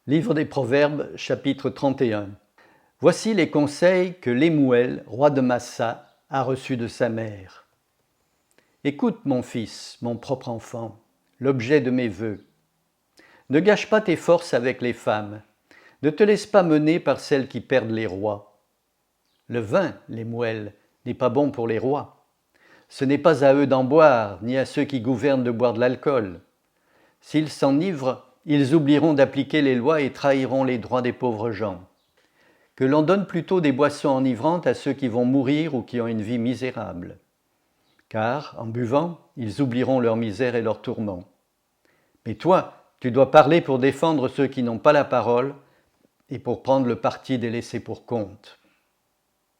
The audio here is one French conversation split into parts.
Livre des Proverbes, chapitre 31. Voici les conseils que Lemuel, roi de Massa, a reçus de sa mère. Écoute, mon fils, mon propre enfant, l'objet de mes vœux. Ne gâche pas tes forces avec les femmes. Ne te laisse pas mener par celles qui perdent les rois. Le vin, Lemuel, n'est pas bon pour les rois. Ce n'est pas à eux d'en boire, ni à ceux qui gouvernent de boire de l'alcool. S'ils s'enivrent, ils oublieront d'appliquer les lois et trahiront les droits des pauvres gens. Que l'on donne plutôt des boissons enivrantes à ceux qui vont mourir ou qui ont une vie misérable. Car, en buvant, ils oublieront leur misère et leurs tourments. Mais toi, tu dois parler pour défendre ceux qui n'ont pas la parole et pour prendre le parti des laissés pour compte.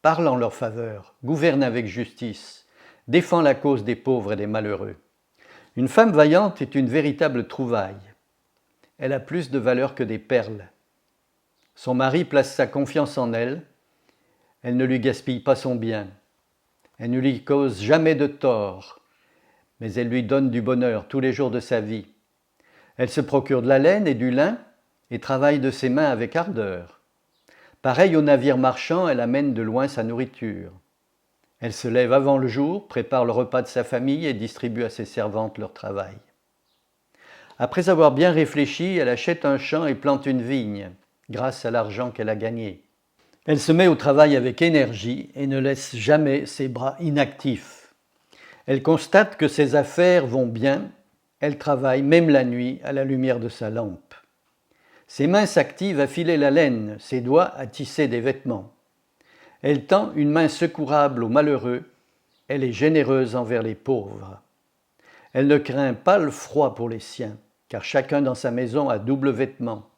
Parle en leur faveur, gouverne avec justice, défends la cause des pauvres et des malheureux. Une femme vaillante est une véritable trouvaille. Elle a plus de valeur que des perles. Son mari place sa confiance en elle. Elle ne lui gaspille pas son bien. Elle ne lui cause jamais de tort, mais elle lui donne du bonheur tous les jours de sa vie. Elle se procure de la laine et du lin et travaille de ses mains avec ardeur. Pareil au navire marchand, elle amène de loin sa nourriture. Elle se lève avant le jour, prépare le repas de sa famille et distribue à ses servantes leur travail. Après avoir bien réfléchi, elle achète un champ et plante une vigne, grâce à l'argent qu'elle a gagné. Elle se met au travail avec énergie et ne laisse jamais ses bras inactifs. Elle constate que ses affaires vont bien, elle travaille même la nuit à la lumière de sa lampe. Ses mains s'activent à filer la laine, ses doigts à tisser des vêtements. Elle tend une main secourable aux malheureux, elle est généreuse envers les pauvres. Elle ne craint pas le froid pour les siens, car chacun dans sa maison a double vêtement.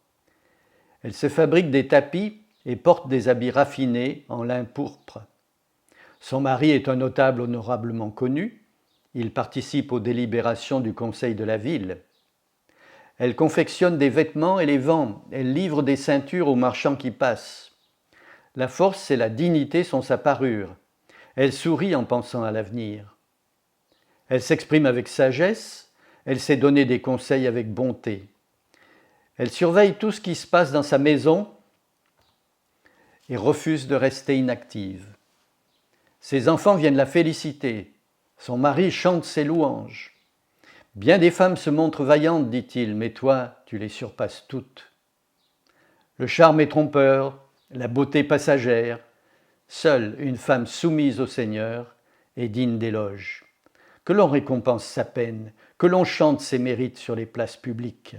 Elle se fabrique des tapis et porte des habits raffinés en lin pourpre. Son mari est un notable honorablement connu. Il participe aux délibérations du conseil de la ville. Elle confectionne des vêtements et les vend. Elle livre des ceintures aux marchands qui passent. La force et la dignité sont sa parure. Elle sourit en pensant à l'avenir. Elle s'exprime avec sagesse. Elle sait donner des conseils avec bonté. Elle surveille tout ce qui se passe dans sa maison et refuse de rester inactive. Ses enfants viennent la féliciter. Son mari chante ses louanges. Bien des femmes se montrent vaillantes, dit-il, mais toi, tu les surpasses toutes. Le charme est trompeur, la beauté passagère. Seule une femme soumise au Seigneur est digne d'éloge. Que l'on récompense sa peine, que l'on chante ses mérites sur les places publiques.